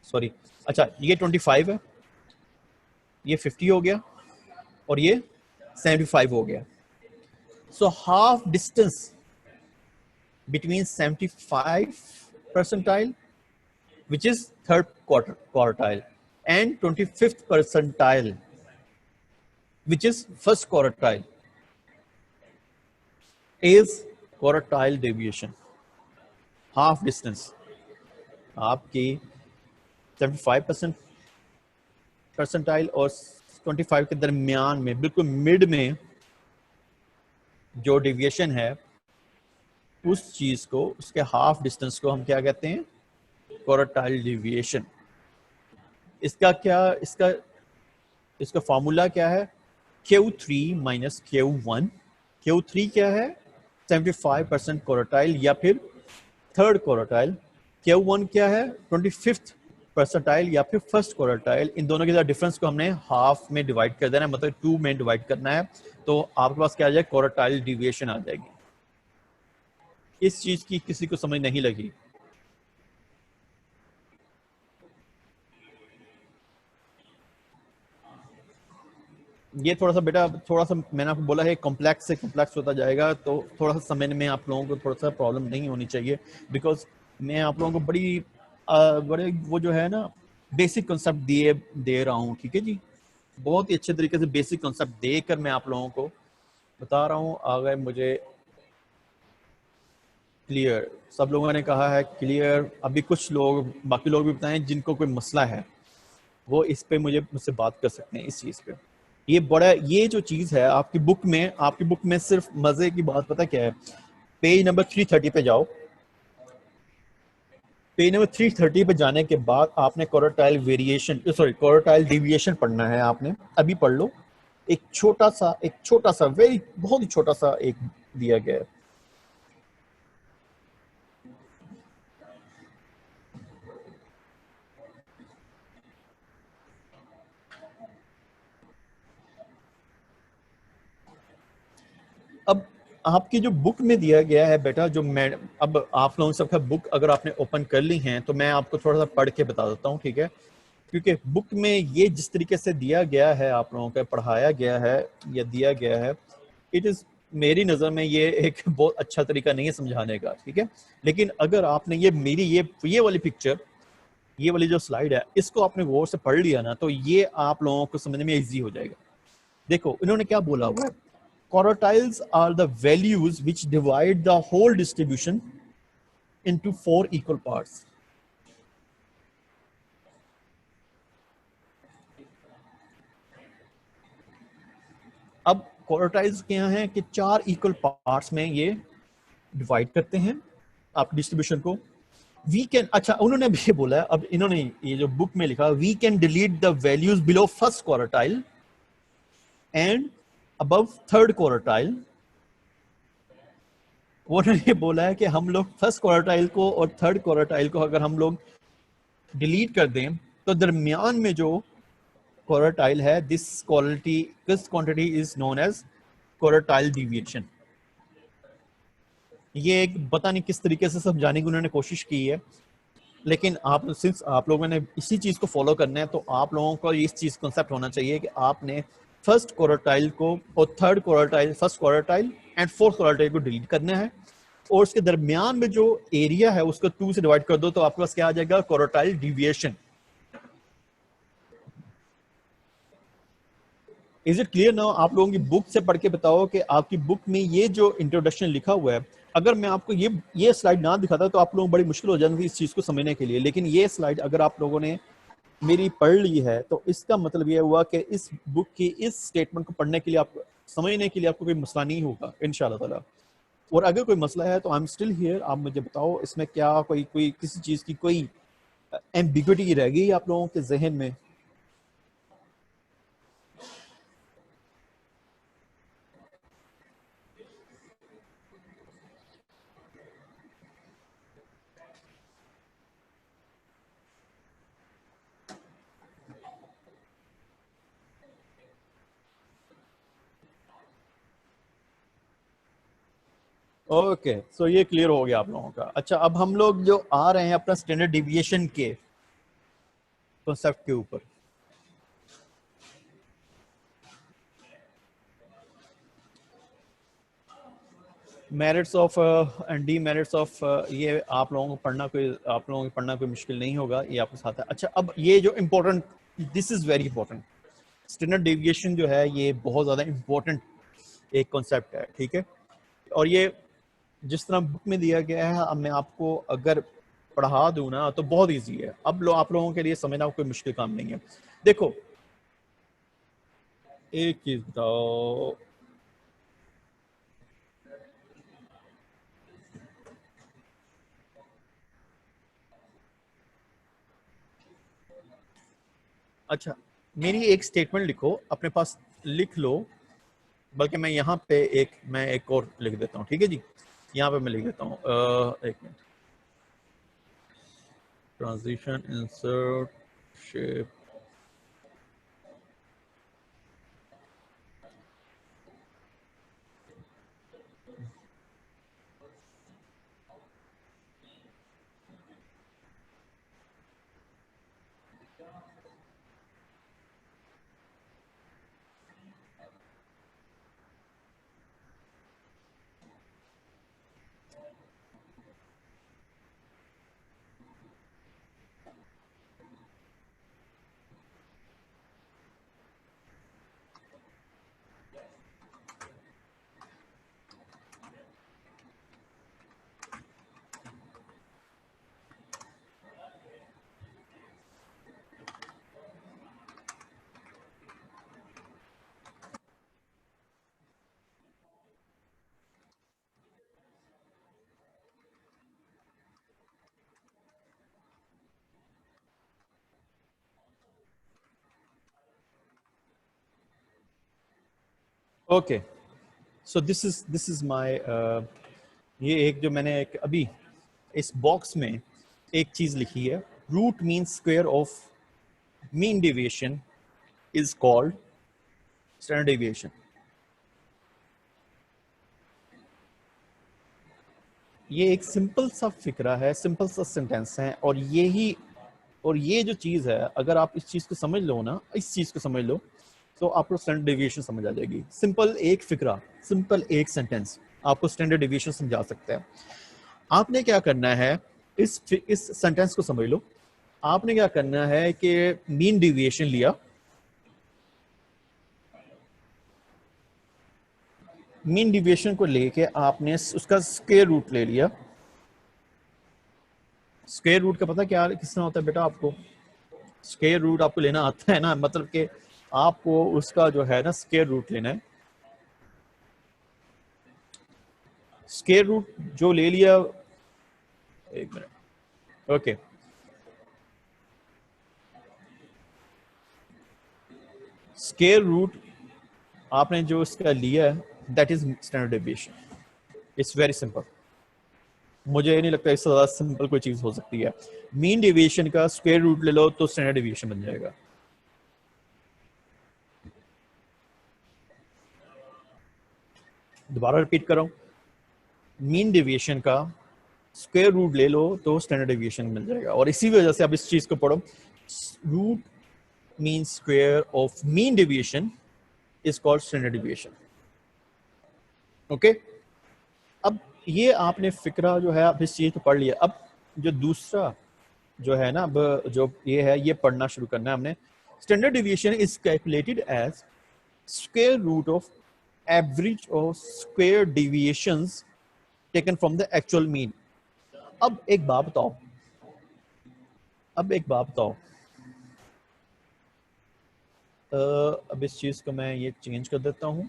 सॉरी, अच्छा ये 25 है, ये 50 हो गया, और ये 75 हो गया। So half distance between 75 percentile, which is third quartile, and 25th percentile, which is first quartile, is quartile deviation. Half distance आपकी 75% परसेंटाइल और 25 के दरमियान में, बिल्कुल मिड में जो डेविएशन है, उस चीज को, उसके हाफ डिस्टेंस को हम क्या कहते हैं? Quartile deviation. इसका क्या, इसका फॉर्मूला क्या है? Q3 minus Q1। Q3 क्या है? 75% क्वार्टाइल या फिर थर्ड क्वार्टाइल। Q1 क्या है? 25th परसेंटाइल या फिर फर्स्ट क्वार्टाइल। इन दोनों के डिफरेंस को हमने हाफ में डिवाइड कर देना है, मतलब 2 में डिवाइड करना है, तो आपके पास क्या आ जाएगा? क्वार्टाइल डिविएशन आ जाएगी। इस चीज की किसी को समझ नहीं लगी? ये थोड़ा सा बेटा, थोड़ा सा मैंने आपको बोला है कॉम्प्लेक्स से कॉम्प्लेक्स होता जाएगा, तो थोड़ा सा समझने में आप लोगों को थोड़ा सा प्रॉब्लम नहीं होनी चाहिए, बिकॉज मैं आप लोगों को बड़े वो जो है ना बेसिक कॉन्सेप्ट दे रहा हूँ, ठीक है जी। बहुत ही अच्छे तरीके से बेसिक कॉन्सेप्ट देकर मैं आप लोगों को बता रहा हूँ। अगर मुझे क्लियर, सब लोगों ने कहा है क्लियर। अभी कुछ लोग, बाकी लोग भी बताएं जिनको कोई मसला है, वो इस पे मुझसे बात कर सकते हैं इस चीज़ पे। ये जो चीज़ है आपकी बुक में सिर्फ मज़े की बात पता क्या है? पेज नंबर 330 पे जाओ। पेज नंबर 330 पे जाने के बाद आपने क्वार्टाइल डिविएशन पढ़ना है। आपने अभी पढ़ लो। एक छोटा सा बहुत ही छोटा सा एक दिया गया है। अब आपकी जो बुक में दिया गया है बेटा, जो मैं अब आप लोगों सबका बुक अगर आपने ओपन कर ली हैं तो मैं आपको थोड़ा सा पढ़ के बता देता हूँ, ठीक है? क्योंकि बुक में ये जिस तरीके से दिया गया है, आप लोगों का पढ़ाया गया है या दिया गया है, इट इज़, मेरी नज़र में ये एक बहुत अच्छा तरीका नहीं है समझाने का, ठीक है? लेकिन अगर आपने ये मेरी ये वाली पिक्चर, ये वाली जो स्लाइड है, इसको आपने गौर से पढ़ लिया ना, तो ये आप लोगों को समझने में ईजी हो जाएगा। देखो इन्होंने क्या बोला हुआ है, quartiles are the values which divide the whole distribution into 4 equal parts. अब क्वार्टाइल्स क्या हैं कि 4 इक्वल पार्ट्स में ये डिवाइड करते हैं आप डिस्ट्रीब्यूशन को। वी कैन, अच्छा उन्होंने भी बोला है, अब इन्होंने ये जो बुक में लिखा, we can delete the values below first quartile and above third quartile. उन्होंने बोला है कि हम लोग फर्स्ट क्वार्टाइल को और थर्ड क्वार्टाइल को अगर हम लोग डिलीट कर दें तो दरमियान में जो क्वार्टाइल है, this quantity is known as quartile deviation. ये एक पता नहीं किस तरीके से समझाने की उन्होंने कोशिश की है, लेकिन आप सिंस आप लोगों ने इसी चीज को फॉलो करना है तो आप लोगों को इस चीज कॉन्सेप्ट होना चाहिए कि आपने फर्स्ट क्वार्टाइल को और third quartile, first quartile and fourth quartile को डिलीट करना है, और उसके दरमियान में जो एरिया है उसको 2 से डिवाइड कर दो तो आपके पास क्या आ जाएगा, quartile deviation. Is it clear now? आप लोगों की बुक से पढ़ के बताओ कि आपकी बुक में ये जो इंट्रोडक्शन लिखा हुआ है, अगर मैं आपको ये स्लाइड ना दिखाता तो आप लोगों को बड़ी मुश्किल हो जाती इस चीज को समझने के लिए, लेकिन ये स्लाइड अगर आप लोगों ने मेरी पढ़ ली है तो इसका मतलब ये हुआ कि इस बुक की इस स्टेटमेंट को पढ़ने के लिए, आप समझने के लिए आपको कोई मसला नहीं होगा इंशाल्लाह ताला। और अगर कोई मसला है तो आई एम स्टिल हियर, आप मुझे बताओ इसमें क्या कोई कोई किसी चीज की कोई एम्बिग्विटी रह गई आप लोगों के जहन में? ओके, सो ये क्लियर हो गया आप लोगों का। अच्छा, अब हम लोग जो आ रहे हैं अपना स्टैंडर्ड डिविएशन के कॉन्सेप्ट के ऊपर। Merits of and D merits of, ये आप लोगों को पढ़ना कोई मुश्किल नहीं होगा, ये आपके साथ है। अच्छा, अब ये जो important, this is very important, standard deviation जो है ये बहुत ज़्यादा इम्पोर्टेंट एक कॉन्सेप्ट है, ठीक है? और ये जिस तरह बुक में दिया गया है, अब मैं आपको अगर पढ़ा दूं ना तो बहुत इजी है। अब आप लोगों के लिए समझना कोई मुश्किल काम नहीं है। देखो एक चीज बताओ, अच्छा मेरी एक स्टेटमेंट लिखो अपने पास, लिख लो, बल्कि मैं एक और लिख देता हूँ, ठीक है जी? यहाँ पे मैं लिख देता हूँ, एक minute, transition insert shape. Okay, so this is my, ये एक जो मैंने एक अभी इस बॉक्स में एक चीज लिखी है, root mean square of mean deviation is called standard deviation. ये एक सिंपल सा फिक्रा है, सिंपल सा सेंटेंस है, और ये जो चीज है, अगर आप इस चीज को समझ लो ना, इस चीज को समझ लो, तो आपको स्टैंडर्ड डेविएशन समझ आ जाएगी। सिंपल एक फिक्रा, सिंपल एक सेंटेंस आपको स्टैंडर्ड डेविएशन समझा सकता है। आपने क्या करना है, इस सेंटेंस को समझ लो। आपने क्या करना है कि मीन डेविएशन लिया, मीन डेविएशन को लेके आपने उसका स्क्वायर रूट ले लिया। स्क्वायर रूट का पता क्या किस तरह होता है बेटा? आपको स्क्वायर रूट आपको लेना आता है ना, मतलब कि आपको उसका जो है ना स्क्वायर रूट लेना है। स्क्वायर रूट जो ले लिया, एक मिनट, ओके, स्क्वायर रूट आपने जो इसका लिया है, that is standard deviation. It's very simple. मुझे नहीं लगता इससे ज्यादा सिंपल कोई चीज हो सकती है। मीन डेविएशन का स्क्वायर रूट ले लो तो स्टैंडर्ड डेविएशन बन जाएगा। दोबारा रिपीट कर रहा हूं, मीन डेविएशन का स्क्वायर रूट ले लो तो स्टैंडर्ड डेविएशन मिल जाएगा। और इसी वजह से आप इस चीज को पढ़ो, root mean square of mean deviation is called standard deviation. Okay, अब ये आपने फिक्रा जो है आप इस चीज को पढ़ लिया। अब जो दूसरा जो है ना, अब जो ये है, ये पढ़ना शुरू करना है हमने। Standard deviation is calculated as square root of average of square deviations taken from the actual mean. अब एक बात बताओ, अब इस चीज को मैं ये चेंज कर देता हूं।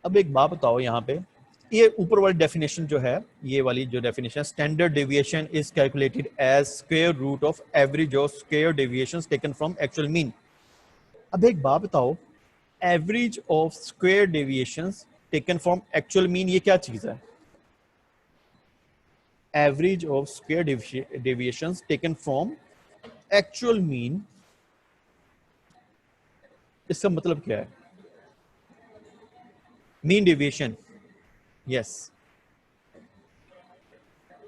अब एक बात बताओ, यहाँ पे ये ऊपर वाली डेफिनेशन जो है, ये वाली जो definition, standard deviation is calculated as square root of average of square deviations taken from actual mean. अब एक बात बताओ, average of square deviations taken from actual mean, ये क्या चीज है? Average of square deviations taken from actual mean, इसका मतलब क्या है? Mean deviation, yes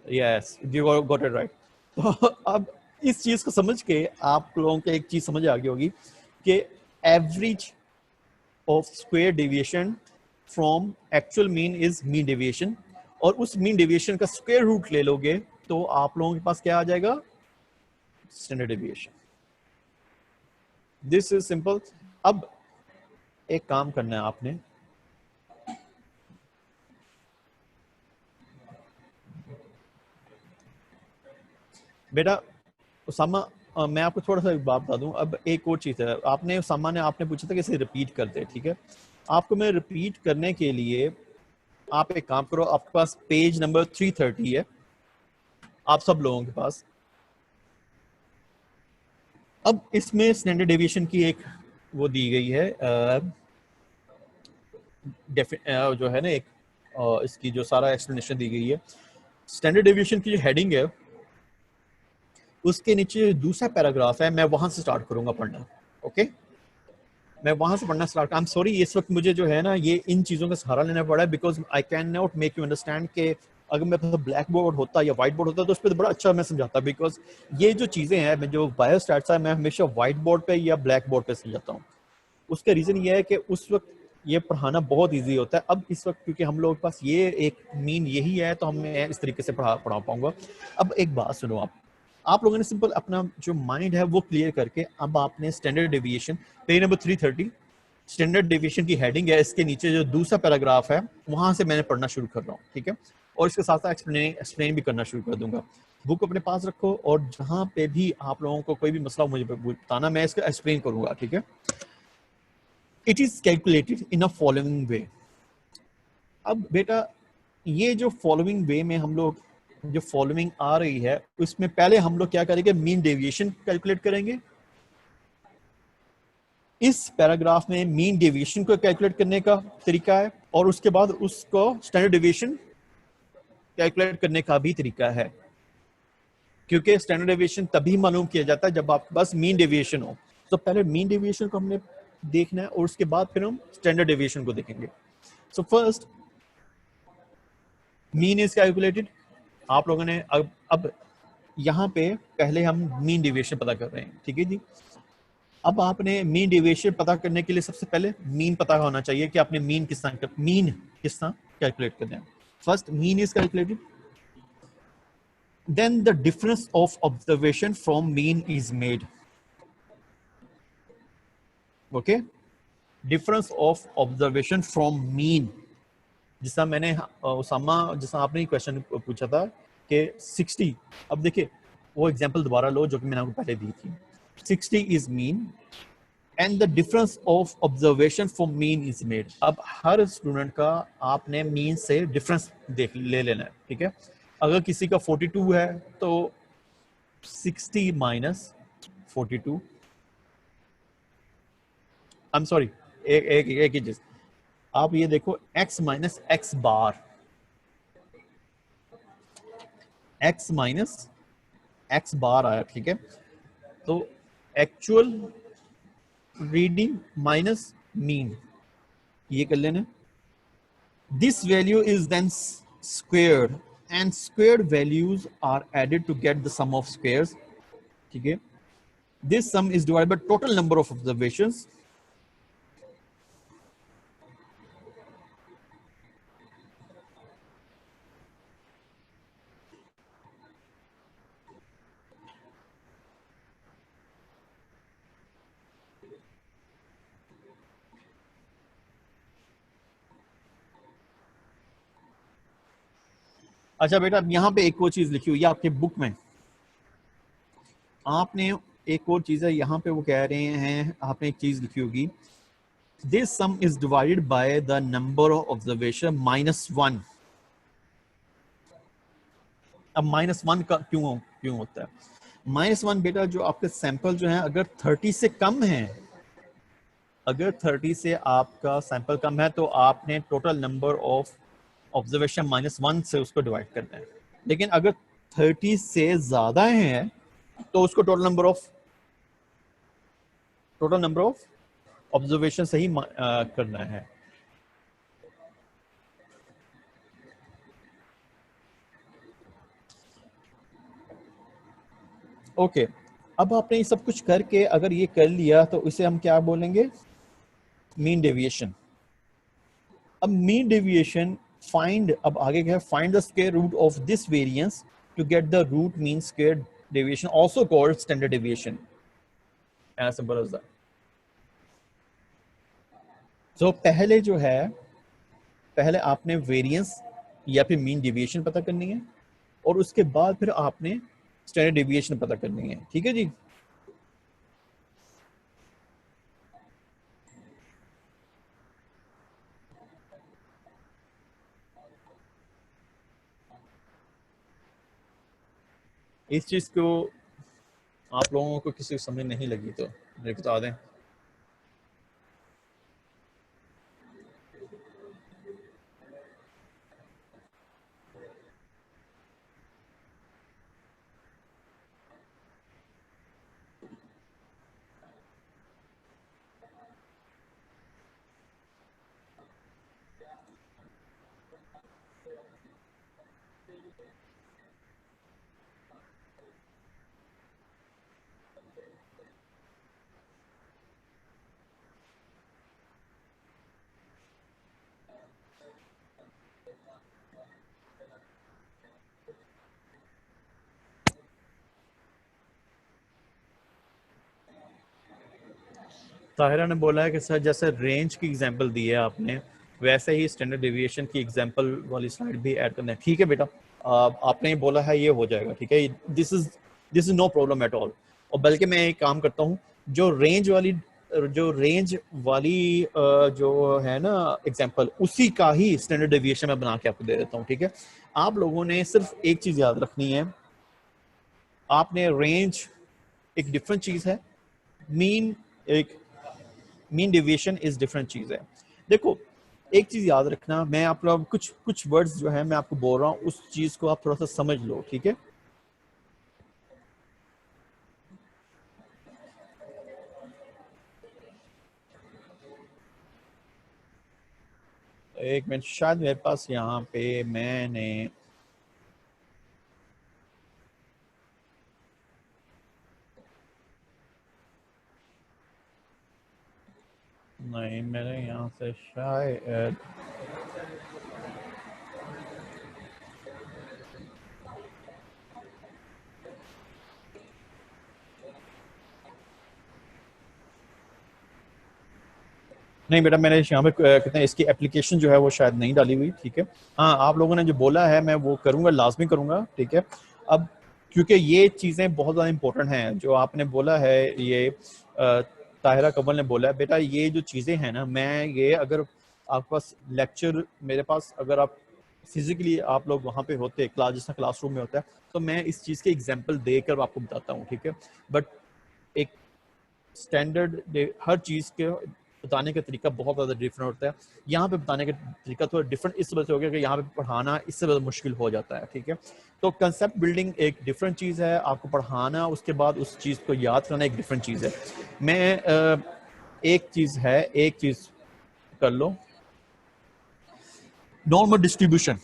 yes, you got it right. तो अब इस चीज को समझ के आप लोगों को एक चीज समझ आ गई होगी कि average of square deviation from actual mean is mean deviation, और उस मीन डेविएशन का स्क्वायर रूट ले लोगे तो आप लोगों के पास क्या आ जाएगा? Standard deviation. This is simple. अब एक काम करना है आपने, बेटा उसामा, मैं आपको थोड़ा सा एक बात बता दूं। अब एक और चीज है, आपने उसामा ने आपने पूछा था कि इसे रिपीट कर दे, ठीक है? आपको मैं रिपीट करने के लिए, आप एक काम करो, आपके पास पेज नंबर 330 है आप सब लोगों के पास। अब इसमें स्टैंडर्ड डेविएशन की एक वो दी गई है, जो है ना एक इसकी जो सारा एक्सप्लेनेशन दी गई है। स्टैंडर्ड डेविएशन की जो हेडिंग है उसके नीचे दूसरा पैराग्राफ है, मैं वहां से स्टार्ट करूंगा पढ़ना। ओके, मैं वहां से पढ़ना स्टार्ट। आई एम सॉरी, इस वक्त मुझे जो है ना ये इन चीजों का सहारा लेना पड़ा है, because I can not make you understand कि अगर मेरे पास ब्लैक बोर्ड होता या व्हाइट बोर्ड होता तो उस पर बड़ा अच्छा मैं समझाता, बिकॉज ये जो चीजें हैं, जो बायोस्टैट्स है, मैं हमेशा व्हाइट बोर्ड पे या ब्लैक बोर्ड पे समझाता हूँ। उसका रीजन ये है कि उस वक्त ये पढ़ाना बहुत इजी होता है। अब इस वक्त क्योंकि हम लोग के पास ये एक मीन यही है, तो मैं इस तरीके से पढ़ा पाऊंगा। अब एक बात सुनो, आप लोगों ने सिंपल अपना जो माइंड है वो क्लियर करके, अब आपने standard deviation, page number 330, standard deviation की हेडिंग है, इसके नीचे जो दूसरा पैराग्राफ है वहां से मैंने पढ़ना शुरू कर रहा हूँ, ठीक है? और इसके साथ साथ एक्सप्लेन भी करना शुरू कर दूंगा। बुक अपने पास रखो, और जहां पे भी आप लोगों को कोई भी मसला मुझे बताना, मैं इसका एक्सप्लेन करूंगा, ठीक है? It is calculated in a following वे। अब बेटा ये जो फॉलोइंग वे में हम लोग जो फॉलोइंग आ रही है, उसमें पहले हम लोग क्या करेंगे? मीन डेविएशन कैलकुलेट करेंगे। इस पैराग्राफ में मीन डेविएशन को कैलकुलेट करने का तरीका है, और उसके बाद उसको स्टैंडर्ड डेविएशन कैलकुलेट करने का भी तरीका है। क्योंकि स्टैंडर्ड डेविएशन तभी मालूम किया जाता है जब आपके पास मीन डेविएशन हो। तो पहले मीन डेविएशन को हमने देखना है और उसके बाद फिर हम स्टैंडर्ड डेविएशन को देखेंगे। So first mean is calculated. आप लोगों ने अब यहाँ पे पहले हम मीन डेविएशन पता कर रहे हैं, ठीक है जी। अब आपने मीन डेविएशन पता करने के लिए सबसे पहले मीन पता होना चाहिए कि आपने मीन किस तरह कैलकुलेट करना है। First mean is calculated, then the difference of observation from mean is made. Okay, difference of observation from mean, जिसा मैंने उसामा जिसा आपने क्वेश्चन पूछा था कि 60, अब देखिए वो एग्जांपल दोबारा लो जो कि मैंने आपको पहले दी थी। 60 is mean and the difference of observation from mean is made। अब हर स्टूडेंट का आपने मीन से डिफरेंस ले लेना है, ठीक है। अगर किसी का 42 है तो 60 माइनस 42, आई एम सॉरी, एक ही चीज आप ये देखो, x माइनस एक्स बार, x माइनस एक्स बार आया, ठीक है। तो एक्चुअल रीडिंग माइनस मीन, ये कर लेना। This value is then squared and squared values are added to get the sum of squares, ठीक है। This sum is divided by total number of observations. अच्छा बेटा, अब यहाँ पे एक और चीज लिखी हुई है आपके बुक में, आपने एक और चीज है यहाँ पे, वो कह रहे हैं आपने एक चीज लिखी होगी, this sum is divided by the number of observation -1। अब -1 का क्यों होता है -1? बेटा जो आपके सैंपल जो है अगर 30 से कम है, अगर 30 से आपका सैंपल कम है तो आपने टोटल नंबर ऑफ ऑब्जर्वेशन -1 से उसको डिवाइड करना है। लेकिन अगर 30 से ज्यादा है तो उसको टोटल नंबर ऑफ ऑब्जर्वेशन से ही करना है। ओके, अब आपने ये सब कुछ करके अगर ये कर लिया तो इसे हम क्या बोलेंगे, मीन डेविएशन। अब मीन डेविएशन फाइंड, अब आगे क्या है, find the square root of this variance to get the root mean square deviation, also called standard deviation, as simple as that. तो पहले जो है, पहले आपने वेरिएंस या फिर मीन डेविएशन पता करनी है और उसके बाद फिर आपने स्टैंडर्ड डेविएशन पता करनी है, ठीक है जी। इस चीज को आप लोगों को किसी को समझ नहीं लगी तो मुझे बता दें। ताहिरा ने बोला है कि सर जैसे रेंज की एग्जांपल दी है आपने, वैसे ही स्टैंडर्ड डेविएशन की एग्जांपल वाली स्लाइड भी ऐड करना है, ठीक है बेटा। आपने बोला है ये हो जाएगा, ठीक है। This is no problem at all. और बल्कि मैं एक काम करता हूँ, जो रेंज वाली जो है ना एग्जांपल, उसी का ही स्टैंडर्ड डेविएशन मैं बना के आपको दे देता हूँ, ठीक है। आप लोगों ने सिर्फ एक चीज याद रखनी है, आपने रेंज एक डिफरेंट चीज है, मीन डेविएशन इज डिफरेंट चीज है। देखो एक चीज याद रखना, मैं आप लोग कुछ वर्ड्स जो है मैं आपको बोल रहा हूँ, उस चीज को आप थोड़ा सा समझ लो, ठीक है। एक मिनट, शायद मेरे पास यहाँ पे मैंने नहीं, मैंने यहाँ से शायद नहीं बेटा, मैंने यहाँ पे कहते हैं इसकी एप्लीकेशन जो है वो शायद नहीं डाली हुई। ठीक है, हाँ आप लोगों ने जो बोला है मैं वो करूँगा, लाजमी करूँगा। ठीक है, अब क्योंकि ये चीज़ें बहुत ज़्यादा इंपॉर्टेंट हैं जो आपने बोला है, ये ताहिरा कमल ने बोला है बेटा, ये जो चीज़ें हैं ना, मैं ये अगर आपके पास लेक्चर, मेरे पास अगर आप फिजिकली आप लोग वहाँ पे होते, क्लास जिस क्लासरूम में होता है, तो मैं इस चीज़ के एग्जाम्पल देकर आपको बताता हूँ। ठीक है, बट एक स्टैंडर्ड हर चीज़ के बताने का तरीका बहुत ज़्यादा डिफरेंट होता है। यहाँ पे बताने का तरीका थोड़ा डिफरेंट इस वजह से हो गया कि यहाँ पे पढ़ाना इससे ज़्यादा मुश्किल हो जाता है। ठीक है, तो कंसेप्ट बिल्डिंग एक डिफरेंट चीज़ है, आपको पढ़ाना उसके बाद उस चीज़ को याद करना एक डिफरेंट चीज़ है। मैं एक चीज़ है, एक चीज़ कर लो, नॉर्मल डिस्ट्रीब्यूशन,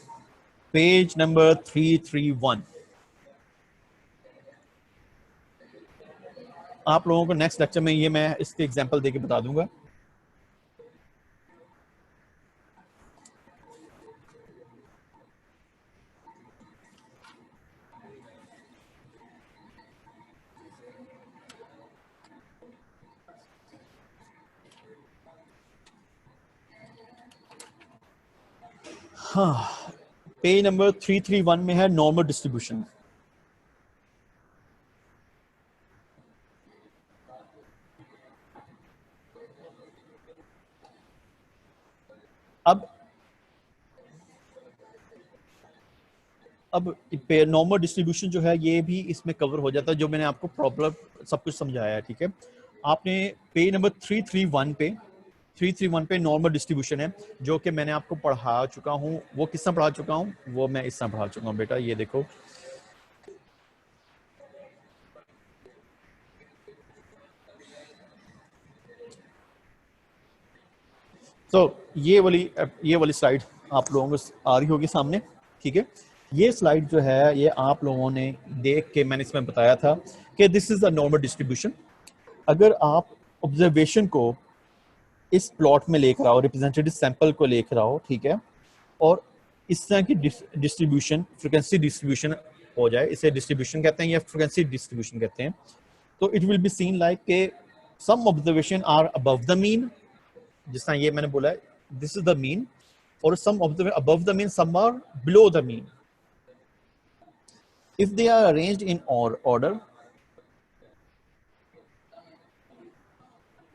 पेज नंबर 331। आप लोगों को नेक्स्ट लेक्चर में ये मैं इसके एग्जाम्पल देके बता दूंगा। हाँ, पेज नंबर 331 में है नॉर्मल डिस्ट्रीब्यूशन। अब नॉर्मल डिस्ट्रीब्यूशन जो है ये भी इसमें कवर हो जाता है, जो मैंने आपको प्रॉब्लम सब कुछ समझाया है। ठीक है, आपने पेज नंबर 331 पे नॉर्मल डिस्ट्रीब्यूशन है जो कि मैंने आपको पढ़ा चुका हूँ। वो किस तरह पढ़ा चुका हूँ, वो मैं इस तरह पढ़ा चुका हूँ बेटा, ये देखो। तो ये वाली स्लाइड आप लोगों को आ रही होगी सामने। ठीक है, ये स्लाइड जो है ये आप लोगों ने देख के मैंने इसमें बताया था कि this is a normal distribution. अगर आप ऑब्जर्वेशन को इस प्लॉट में लेकर आओ, रिप्रेजेंटेटिव सैंपल को लेकर आओ, ठीक है, और इस तरह की डिस्ट्रीब्यूशन, फ्रिक्वेंसी डिस्ट्रीब्यूशन हो जाए, इसे डिस्ट्रीब्यूशन कहते हैं या फ्रिक्वेंसी डिस्ट्रीब्यूशन कहते हैं, तो it will be seen like के some observation are above the mean, जिस तरह ये मैंने बोला है दिस इज द मीन, और some observation above the mean, some are below the mean. If they are arranged in order,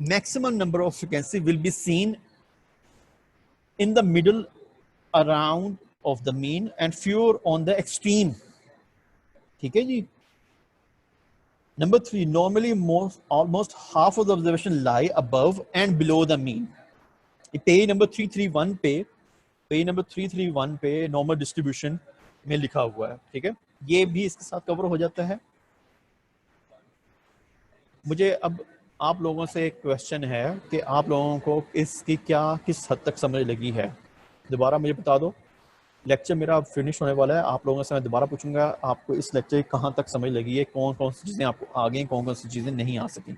maximum number of frequency will be seen in the middle around of the mean and fewer on the extreme। ठीक है जी। Number 3, normally almost half of the observation lie above and below the mean। Page number 331 पे normal distribution में लिखा हुआ है। ठीक है, ये भी इसके साथ कवर हो जाता है। मुझे अब आप लोगों से एक क्वेश्चन है कि आप लोगों को इसकी क्या किस हद तक समझ लगी है, दोबारा मुझे बता दो। लेक्चर मेरा अब फिनिश होने वाला है, आप लोगों से मैं दोबारा पूछूंगा आपको इस लेक्चर की कहाँ तक समझ लगी है, कौन कौन सी चीज़ें आपको आ गई, कौन कौन सी चीज़ें नहीं आ सकी।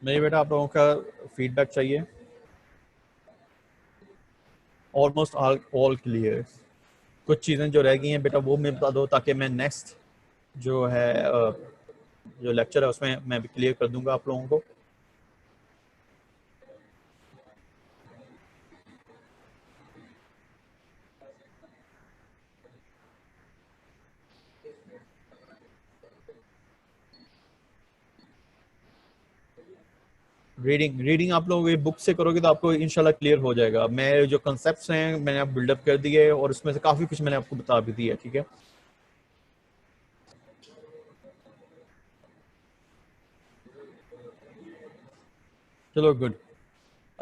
मेरे बेटा आप लोगों का फीडबैक चाहिए। Almost all clear. कुछ चीज़ें जो रह गई हैं बेटा वो मैं बता दो, ताकि मैं नेक्स्ट जो है जो लेक्चर है उसमें मैं भी क्लियर कर दूंगा आप लोगों को। रीडिंग आप लोग ये बुक से करोगे तो आपको इंशाल्लाह क्लियर हो जाएगा। मैं जो कंसेप्ट्स हैं मैंने आप बिल्डअप कर दिए और उसमें से काफ़ी कुछ मैंने आपको बता भी दिया। ठीक है, चलो गुड।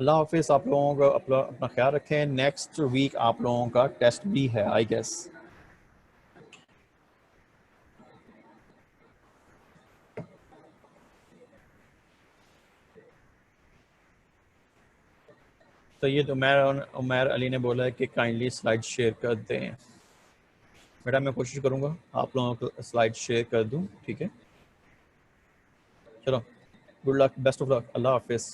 अल्लाह हाफिज़। आप लोगों का अपना ख्याल रखें। नेक्स्ट वीक आप लोगों का टेस्ट भी है आई गेस। तो ये तो उमैर अली ने बोला है कि काइंडली स्लाइड शेयर कर दें। बेटा मैं कोशिश करूंगा आप लोगों को स्लाइड शेयर कर दूं, ठीक है। चलो, good luck, best of luck, अल्लाह हाफिज़।